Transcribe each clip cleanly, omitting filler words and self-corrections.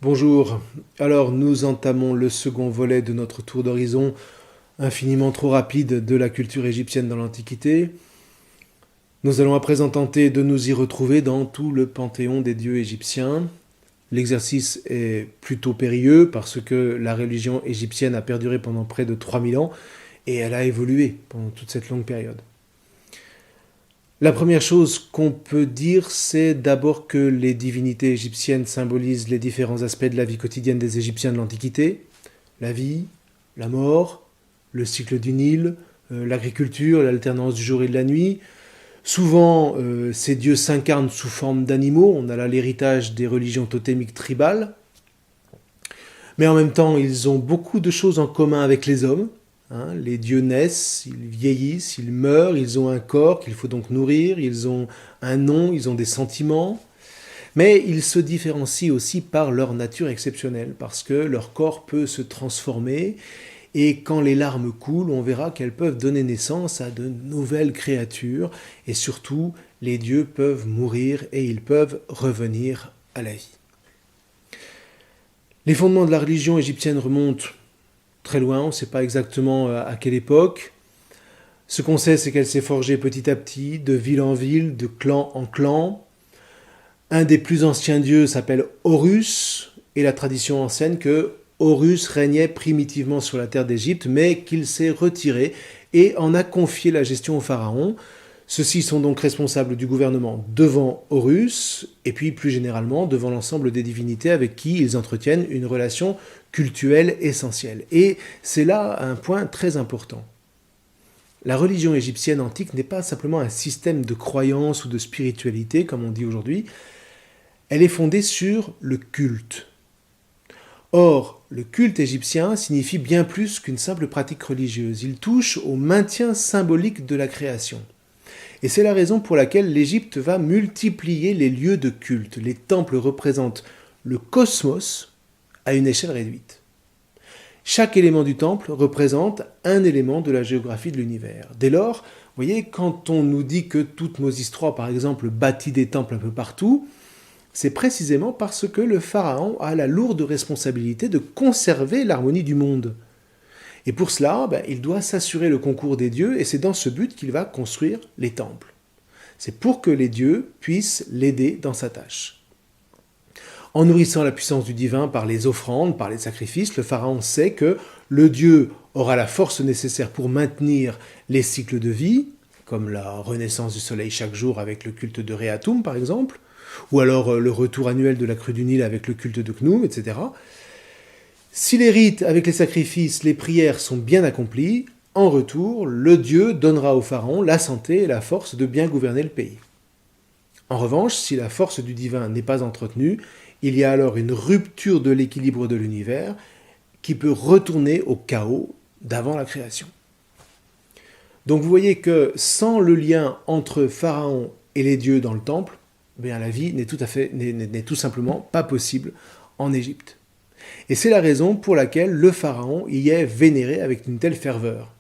Bonjour, alors nous entamons le second volet de notre tour d'horizon infiniment trop rapide de la culture égyptienne dans l'Antiquité. Nous allons à présent tenter de nous y retrouver dans tout le panthéon des dieux égyptiens. L'exercice est plutôt périlleux parce que la religion égyptienne a perduré pendant près de 3000 ans et elle a évolué pendant toute cette longue période. La première chose qu'on peut dire, c'est d'abord que les divinités égyptiennes symbolisent les différents aspects de la vie quotidienne des Égyptiens de l'Antiquité. La vie, la mort, le cycle du Nil, l'agriculture, l'alternance du jour et de la nuit. Souvent, ces dieux s'incarnent sous forme d'animaux. On a là l'héritage des religions totémiques tribales. Mais en même temps, ils ont beaucoup de choses en commun avec les hommes. Les dieux naissent, ils vieillissent, ils meurent, ils ont un corps qu'il faut donc nourrir, ils ont un nom, ils ont des sentiments. Mais ils se différencient aussi par leur nature exceptionnelle, parce que leur corps peut se transformer, et quand les larmes coulent, on verra qu'elles peuvent donner naissance à de nouvelles créatures, et surtout, les dieux peuvent mourir et ils peuvent revenir à la vie. Les fondements de la religion égyptienne remontent très loin, on ne sait pas exactement à quelle époque. Ce qu'on sait, c'est qu'elle s'est forgée petit à petit, de ville en ville, de clan en clan. Un des plus anciens dieux s'appelle Horus, et la tradition enseigne que Horus régnait primitivement sur la terre d'Égypte, mais qu'il s'est retiré et en a confié la gestion au pharaon. Ceux-ci sont donc responsables du gouvernement devant Horus, et puis plus généralement devant l'ensemble des divinités avec qui ils entretiennent une relation cultuelle essentielle. Et c'est là un point très important. La religion égyptienne antique n'est pas simplement un système de croyance ou de spiritualité, comme on dit aujourd'hui, elle est fondée sur le culte. Or, le culte égyptien signifie bien plus qu'une simple pratique religieuse. Il touche au maintien symbolique de la création. Et c'est la raison pour laquelle l'Égypte va multiplier les lieux de culte. Les temples représentent le cosmos à une échelle réduite. Chaque élément du temple représente un élément de la géographie de l'univers. Dès lors, vous voyez, quand on nous dit que Toutmosis III, par exemple, bâtit des temples un peu partout, c'est précisément parce que le pharaon a la lourde responsabilité de conserver l'harmonie du monde. Et pour cela, il doit s'assurer le concours des dieux, et c'est dans ce but qu'il va construire les temples. C'est pour que les dieux puissent l'aider dans sa tâche. En nourrissant la puissance du divin par les offrandes, par les sacrifices, le pharaon sait que le dieu aura la force nécessaire pour maintenir les cycles de vie, comme la renaissance du soleil chaque jour avec le culte de Réatoum par exemple, ou alors le retour annuel de la crue du Nil avec le culte de Khnum, etc. Si les rites avec les sacrifices, les prières sont bien accomplis, en retour, le dieu donnera au pharaon la santé et la force de bien gouverner le pays. En revanche, si la force du divin n'est pas entretenue, il y a alors une rupture de l'équilibre de l'univers qui peut retourner au chaos d'avant la création. Donc vous voyez que sans le lien entre pharaon et les dieux dans le temple, la vie n'est tout simplement pas possible en Égypte. Et c'est la raison pour laquelle le pharaon y est vénéré avec une telle ferveur.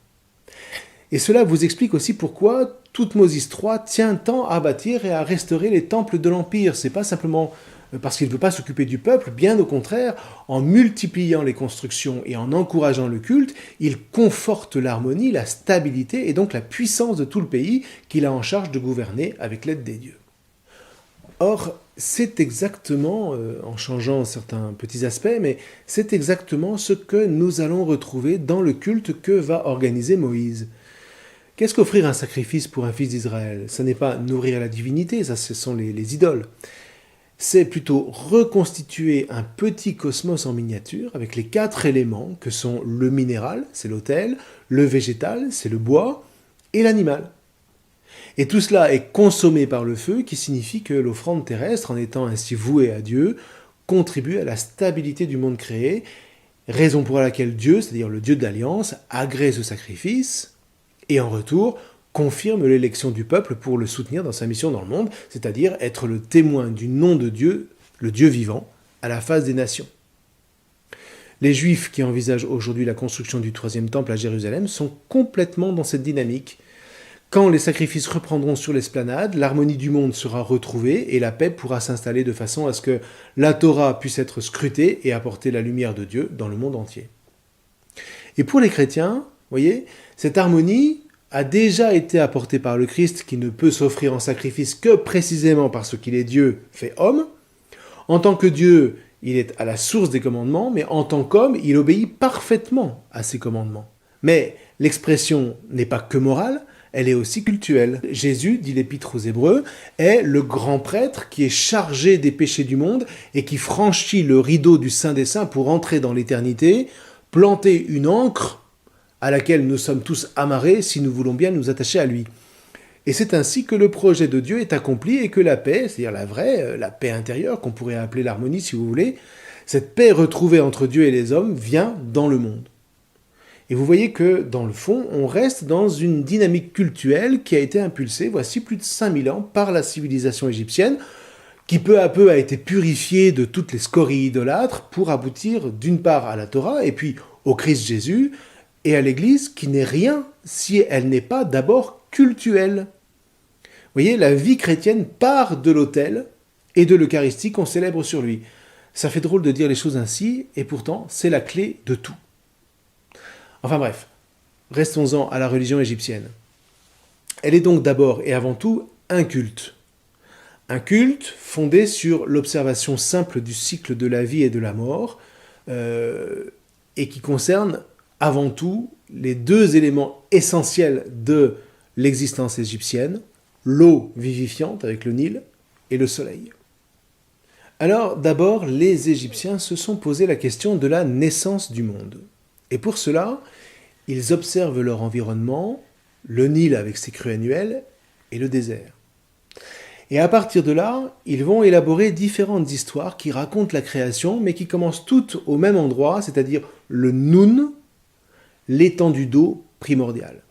Et cela vous explique aussi pourquoi Toutmosis III tient tant à bâtir et à restaurer les temples de l'Empire. C'est pas simplement parce qu'il ne veut pas s'occuper du peuple, bien au contraire, en multipliant les constructions et en encourageant le culte, il conforte l'harmonie, la stabilité et donc la puissance de tout le pays qu'il a en charge de gouverner avec l'aide des dieux. Or, c'est exactement, en changeant certains petits aspects, mais c'est exactement ce que nous allons retrouver dans le culte que va organiser Moïse. Qu'est-ce qu'offrir un sacrifice pour un fils d'Israël? Ce n'est pas nourrir la divinité, ça ce sont les idoles. C'est plutôt reconstituer un petit cosmos en miniature avec les 4 éléments que sont le minéral, c'est l'autel, le végétal, c'est le bois, et l'animal. Et tout cela est consommé par le feu, qui signifie que l'offrande terrestre, en étant ainsi vouée à Dieu, contribue à la stabilité du monde créé, raison pour laquelle Dieu, c'est-à-dire le Dieu de l'Alliance, agrée ce sacrifice, et en retour, confirme l'élection du peuple pour le soutenir dans sa mission dans le monde, c'est-à-dire être le témoin du nom de Dieu, le Dieu vivant, à la face des nations. Les Juifs qui envisagent aujourd'hui la construction du 3e temple à Jérusalem sont complètement dans cette dynamique. Quand les sacrifices reprendront sur l'esplanade, l'harmonie du monde sera retrouvée et la paix pourra s'installer de façon à ce que la Torah puisse être scrutée et apporter la lumière de Dieu dans le monde entier. Et pour les chrétiens, voyez, cette harmonie a déjà été apportée par le Christ qui ne peut s'offrir en sacrifice que précisément parce qu'il est Dieu fait homme. En tant que Dieu, il est à la source des commandements, mais en tant qu'homme, il obéit parfaitement à ces commandements. Mais l'expression n'est pas que morale, elle est aussi cultuelle. Jésus, dit l'Épître aux Hébreux, est le grand prêtre qui est chargé des péchés du monde et qui franchit le rideau du Saint des Saints pour entrer dans l'éternité, planter une ancre à laquelle nous sommes tous amarrés si nous voulons bien nous attacher à lui. Et c'est ainsi que le projet de Dieu est accompli et que la paix, c'est-à-dire la vraie, la paix intérieure, qu'on pourrait appeler l'harmonie si vous voulez, cette paix retrouvée entre Dieu et les hommes vient dans le monde. Et vous voyez que, dans le fond, on reste dans une dynamique cultuelle qui a été impulsée, voici plus de 5000 ans, par la civilisation égyptienne, qui peu à peu a été purifiée de toutes les scories idolâtres pour aboutir d'une part à la Torah, et puis au Christ Jésus, et à l'Église, qui n'est rien si elle n'est pas d'abord cultuelle. Vous voyez, la vie chrétienne part de l'autel et de l'Eucharistie qu'on célèbre sur lui. Ça fait drôle de dire les choses ainsi, et pourtant, c'est la clé de tout. Enfin bref, restons-en à la religion égyptienne. Elle est donc d'abord et avant tout un culte. Un culte fondé sur l'observation simple du cycle de la vie et de la mort, et qui concerne avant tout les deux éléments essentiels de l'existence égyptienne, l'eau vivifiante avec le Nil et le soleil. Alors d'abord, les Égyptiens se sont posé la question de la naissance du monde. Et pour cela, ils observent leur environnement, le Nil avec ses crues annuelles et le désert. Et à partir de là, ils vont élaborer différentes histoires qui racontent la création, mais qui commencent toutes au même endroit, c'est-à-dire le Noun, l'étendue d'eau primordiale.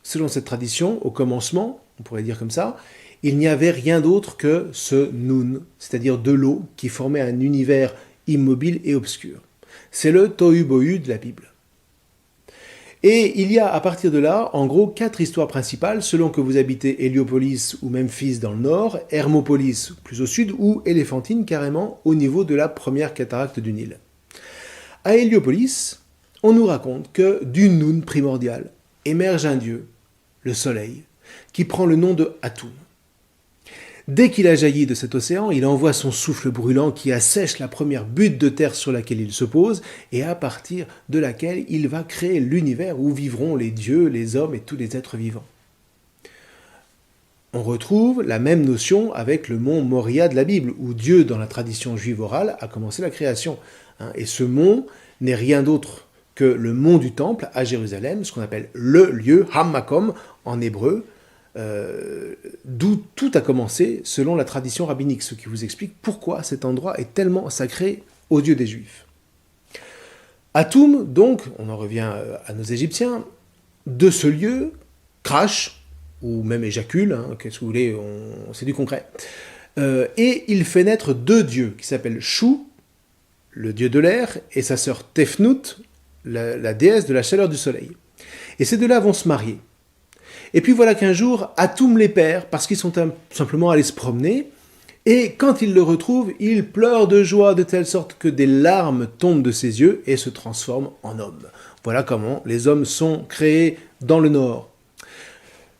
Selon cette tradition, au commencement, on pourrait dire comme ça, il n'y avait rien d'autre que ce Noun, c'est-à-dire de l'eau qui formait un univers immobile et obscur. C'est le Tohu-Bohu de la Bible. Et il y a à partir de là, en gros, 4 histoires principales, selon que vous habitez Héliopolis ou Memphis dans le nord, Hermopolis plus au sud, ou Éléphantine carrément au niveau de la première cataracte du Nil. À Héliopolis, on nous raconte que du Noun primordial émerge un dieu, le soleil, qui prend le nom de Atum. Dès qu'il a jailli de cet océan, il envoie son souffle brûlant qui assèche la première butte de terre sur laquelle il se pose et à partir de laquelle il va créer l'univers où vivront les dieux, les hommes et tous les êtres vivants. On retrouve la même notion avec le mont Moria de la Bible, où Dieu, dans la tradition juive orale, a commencé la création. Et ce mont n'est rien d'autre que le mont du Temple à Jérusalem, ce qu'on appelle le lieu, Hammakom en hébreu, d'où tout a commencé selon la tradition rabbinique, ce qui vous explique pourquoi cet endroit est tellement sacré aux dieux des Juifs. Atum, donc, on en revient à nos Égyptiens, de ce lieu, crache, ou même éjacule, qu'est-ce que vous voulez, c'est du concret, et il fait naître 2 dieux qui s'appellent Chou, le dieu de l'air, et sa sœur Tefnut, la déesse de la chaleur du soleil. Et ces 2-là vont se marier. Et puis voilà qu'un jour, Atum les perd parce qu'ils sont simplement allés se promener. Et quand il le retrouve, il pleure de joie de telle sorte que des larmes tombent de ses yeux et se transforment en homme. Voilà comment les hommes sont créés dans le Nord.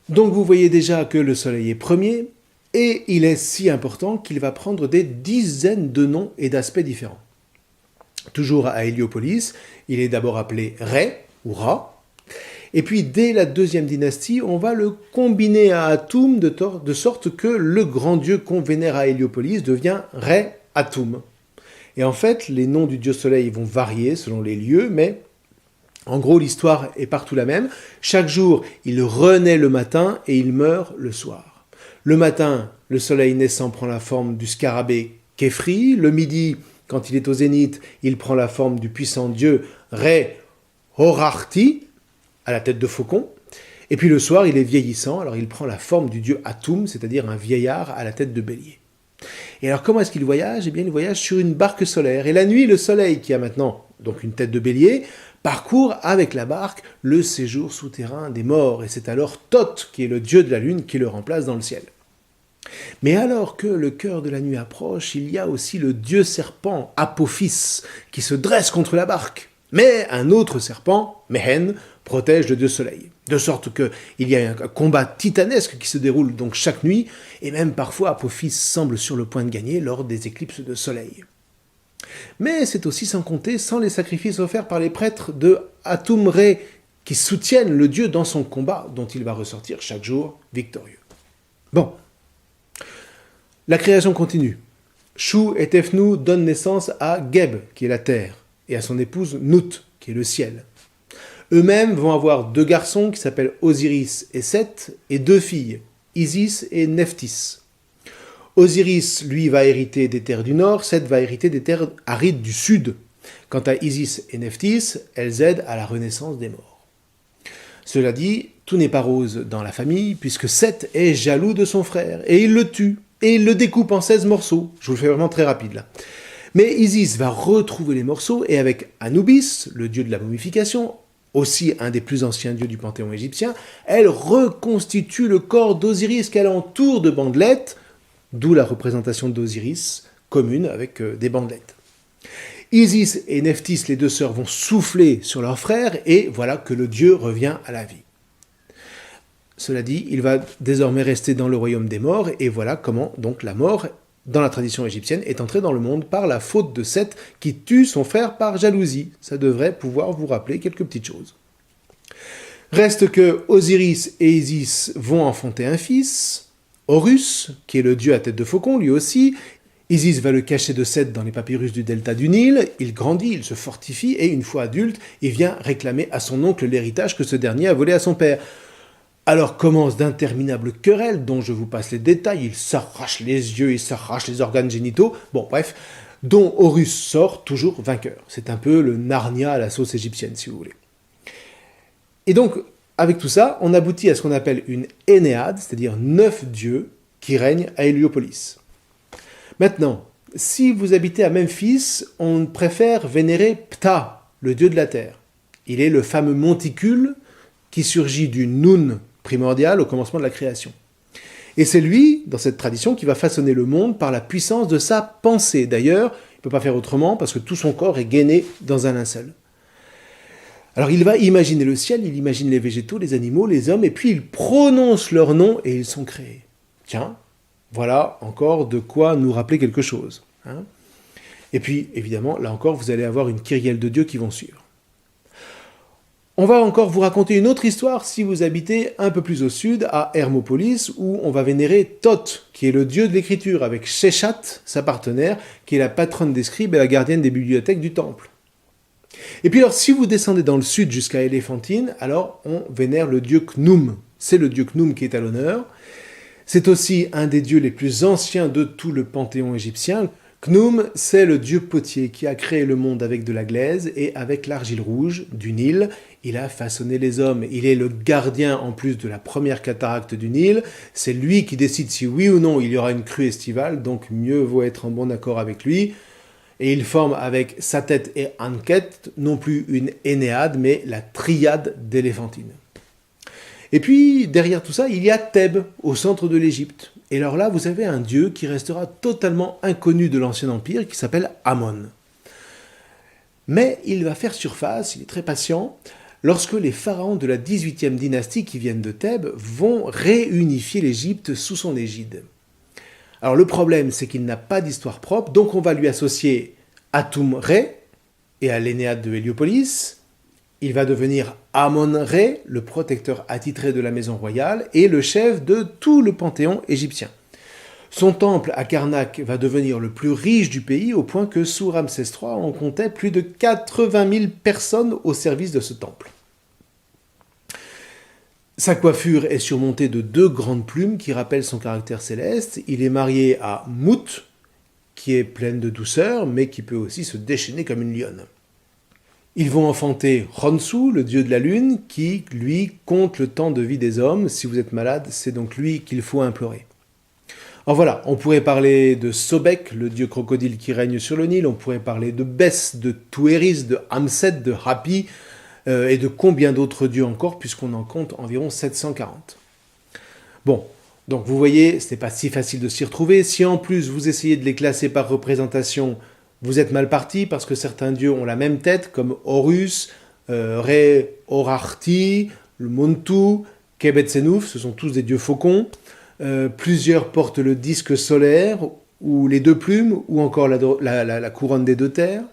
Donc vous voyez déjà que le soleil est premier et il est si important qu'il va prendre des dizaines de noms et d'aspects différents. Toujours à Héliopolis, il est d'abord appelé Ré ou Ra. Et puis, dès la 2e dynastie, on va le combiner à Atum de sorte que le grand dieu qu'on vénère à Héliopolis devient Ré-Atum. Et en fait, les noms du dieu soleil vont varier selon les lieux, mais en gros, l'histoire est partout la même. Chaque jour, il renaît le matin et il meurt le soir. Le matin, le soleil naissant prend la forme du scarabée Kéfri. Le midi, quand il est au zénith, il prend la forme du puissant dieu Ré-Horarti, à la tête de faucon, et puis le soir, il est vieillissant, alors il prend la forme du dieu Atum, c'est-à-dire un vieillard à la tête de bélier. Et alors comment est-ce qu'il voyage ? Eh bien, il voyage sur une barque solaire, et la nuit, le soleil, qui a maintenant donc une tête de bélier, parcourt avec la barque le séjour souterrain des morts, et c'est alors Thoth, qui est le dieu de la lune, qui le remplace dans le ciel. Mais alors que le cœur de la nuit approche, il y a aussi le dieu serpent, Apophis, qui se dresse contre la barque. Mais un autre serpent, Mehen, protège le dieu soleil. De sorte qu'il y a un combat titanesque qui se déroule donc chaque nuit, et même parfois Apophis semble sur le point de gagner lors des éclipses de soleil. Mais c'est aussi sans les sacrifices offerts par les prêtres de Atum-Re, qui soutiennent le dieu dans son combat, dont il va ressortir chaque jour victorieux. Bon, la création continue. Shu et Tefnu donnent naissance à Geb, qui est la terre, et à son épouse Nut, qui est le ciel. Eux-mêmes vont avoir 2 garçons qui s'appellent Osiris et Seth, et 2 filles, Isis et Nephthys. Osiris, lui, va hériter des terres du nord, Seth va hériter des terres arides du sud. Quant à Isis et Nephthys, elles aident à la renaissance des morts. Cela dit, tout n'est pas rose dans la famille, puisque Seth est jaloux de son frère, et il le tue, et il le découpe en 16 morceaux. Je vous le fais vraiment très rapide là. Mais Isis va retrouver les morceaux, et avec Anubis, le dieu de la momification, aussi un des plus anciens dieux du panthéon égyptien, elle reconstitue le corps d'Osiris qu'elle entoure de bandelettes, d'où la représentation d'Osiris commune avec des bandelettes. Isis et Nephthys, les 2 sœurs, vont souffler sur leur frère, et voilà que le dieu revient à la vie. Cela dit, il va désormais rester dans le royaume des morts, et voilà comment donc la mort, dans la tradition égyptienne, est entrée dans le monde par la faute de Seth qui tue son frère par jalousie. Ça devrait pouvoir vous rappeler quelques petites choses. Reste que Osiris et Isis vont enfanter un fils, Horus, qui est le dieu à tête de faucon lui aussi. Isis va le cacher de Seth dans les papyrus du delta du Nil, il grandit, il se fortifie, et une fois adulte, il vient réclamer à son oncle l'héritage que ce dernier a volé à son père. Alors commencent d'interminables querelles, dont je vous passe les détails, il s'arrache les yeux, il s'arrache les organes génitaux, bon bref, dont Horus sort toujours vainqueur. C'est un peu le Narnia à la sauce égyptienne, si vous voulez. Et donc, avec tout ça, on aboutit à ce qu'on appelle une Énéade, c'est-à-dire 9 dieux qui règnent à Héliopolis. Maintenant, si vous habitez à Memphis, on préfère vénérer Ptah, le dieu de la terre. Il est le fameux monticule qui surgit du Nun primordial au commencement de la création. Et c'est lui, dans cette tradition, qui va façonner le monde par la puissance de sa pensée. D'ailleurs, il ne peut pas faire autrement parce que tout son corps est gainé dans un linceul. Alors il va imaginer le ciel, il imagine les végétaux, les animaux, les hommes, et puis il prononce leurs noms et ils sont créés. Tiens, voilà encore de quoi nous rappeler quelque chose. Hein. Et puis, évidemment, là encore, vous allez avoir une kyrielle de dieux qui vont suivre. On va encore vous raconter une autre histoire si vous habitez un peu plus au sud, à Hermopolis, où on va vénérer Thoth, qui est le dieu de l'écriture, avec Sheshat, sa partenaire, qui est la patronne des scribes et la gardienne des bibliothèques du temple. Et puis alors, si vous descendez dans le sud jusqu'à Éléphantine, alors on vénère le dieu Khnum. C'est le dieu Khnum qui est à l'honneur. C'est aussi un des dieux les plus anciens de tout le panthéon égyptien. Khnum, c'est le dieu potier qui a créé le monde avec de la glaise et avec l'argile rouge du Nil. Il a façonné les hommes. Il est le gardien en plus de la première cataracte du Nil. C'est lui qui décide si oui ou non il y aura une crue estivale, donc mieux vaut être en bon accord avec lui. Et il forme avec Satet et Anket non plus une Énéade, mais la triade d'Éléphantine. Et puis, derrière tout ça, il y a Thèbes, au centre de l'Égypte. Et alors là, vous avez un dieu qui restera totalement inconnu de l'Ancien Empire, qui s'appelle Amon. Mais il va faire surface, il est très patient, lorsque les pharaons de la 18e dynastie qui viennent de Thèbes vont réunifier l'Égypte sous son égide. Alors le problème, c'est qu'il n'a pas d'histoire propre, donc on va lui associer Atum-Re et à l'Énéade de Héliopolis. Il va devenir Amon-Re, le protecteur attitré de la maison royale et le chef de tout le panthéon égyptien. Son temple à Karnak va devenir le plus riche du pays au point que sous Ramsès III, on comptait plus de 80 000 personnes au service de ce temple. Sa coiffure est surmontée de 2 grandes plumes qui rappellent son caractère céleste. Il est marié à Mout, qui est pleine de douceur, mais qui peut aussi se déchaîner comme une lionne. Ils vont enfanter Khonsu, le dieu de la lune, qui, lui, compte le temps de vie des hommes. Si vous êtes malade, c'est donc lui qu'il faut implorer. Alors voilà, on pourrait parler de Sobek, le dieu crocodile qui règne sur le Nil, on pourrait parler de Bès, de Touéris, de Hamset, de Hapi, et de combien d'autres dieux encore, puisqu'on en compte environ 740. Bon, donc vous voyez, ce n'est pas si facile de s'y retrouver. Si en plus vous essayez de les classer par représentation, vous êtes mal parti, parce que certains dieux ont la même tête, comme Horus, Re Orarti, le Montu, Kebetsenuf, ce sont tous des dieux faucons. Plusieurs portent le disque solaire, ou les deux plumes, ou encore la couronne des deux terres.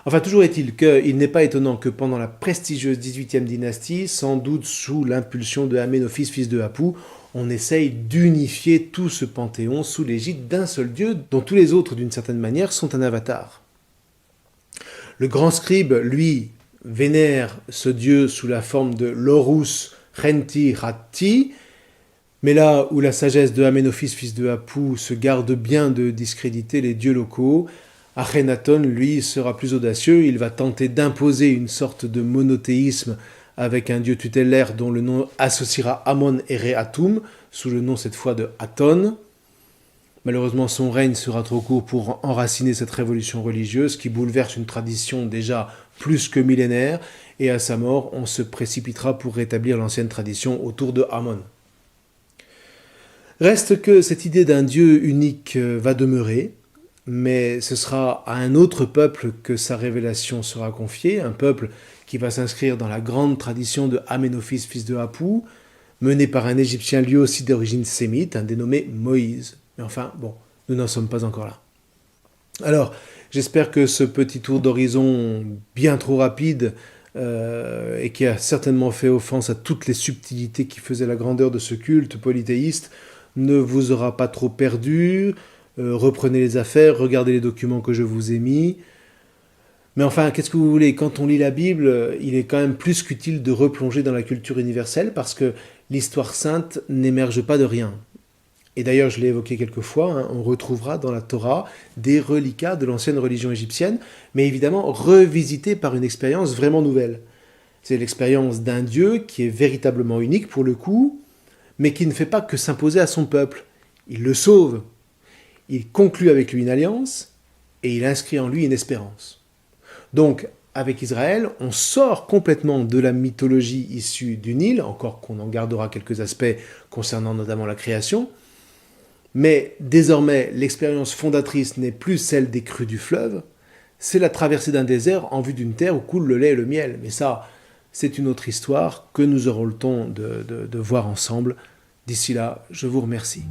Enfin, toujours est-il qu'il n'est pas étonnant que pendant la prestigieuse 18e dynastie, sans doute sous l'impulsion de Aménophis, fils de Apou, on essaye d'unifier tout ce panthéon sous l'égide d'un seul dieu, dont tous les autres, d'une certaine manière, sont un avatar. Le grand scribe, lui, vénère ce dieu sous la forme de l'Horus Renti Ratti, mais là où la sagesse de Aménophis, fils de Apou, se garde bien de discréditer les dieux locaux, Akhenaton, lui, sera plus audacieux. Il va tenter d'imposer une sorte de monothéisme avec un dieu tutélaire dont le nom associera Amon et Re-Atum, sous le nom cette fois de Aton. Malheureusement, son règne sera trop court pour enraciner cette révolution religieuse qui bouleverse une tradition déjà plus que millénaire, et à sa mort, on se précipitera pour rétablir l'ancienne tradition autour de Amon. Reste que cette idée d'un Dieu unique va demeurer, mais ce sera à un autre peuple que sa révélation sera confiée, un peuple qui va s'inscrire dans la grande tradition de Aménophis, fils de Apou, mené par un Égyptien lui aussi d'origine sémite, un dénommé Moïse. Mais enfin, bon, nous n'en sommes pas encore là. Alors, j'espère que ce petit tour d'horizon bien trop rapide et qui a certainement fait offense à toutes les subtilités qui faisaient la grandeur de ce culte polythéiste ne vous aura pas trop perdu. Reprenez les affaires, regardez les documents que je vous ai mis. Mais enfin, qu'est-ce que vous voulez? Quand on lit la Bible, il est quand même plus qu'utile de replonger dans la culture universelle parce que l'histoire sainte n'émerge pas de rien. Et d'ailleurs, je l'ai évoqué quelques fois, on retrouvera dans la Torah des reliquats de l'ancienne religion égyptienne, mais évidemment revisités par une expérience vraiment nouvelle. C'est l'expérience d'un Dieu qui est véritablement unique pour le coup, mais qui ne fait pas que s'imposer à son peuple. Il le sauve, il conclut avec lui une alliance, et il inscrit en lui une espérance. Donc, avec Israël, on sort complètement de la mythologie issue du Nil, encore qu'on en gardera quelques aspects concernant notamment la création, mais désormais, l'expérience fondatrice n'est plus celle des crues du fleuve, c'est la traversée d'un désert en vue d'une terre où coule le lait et le miel. Mais ça, c'est une autre histoire que nous aurons le temps de voir ensemble. D'ici là, je vous remercie.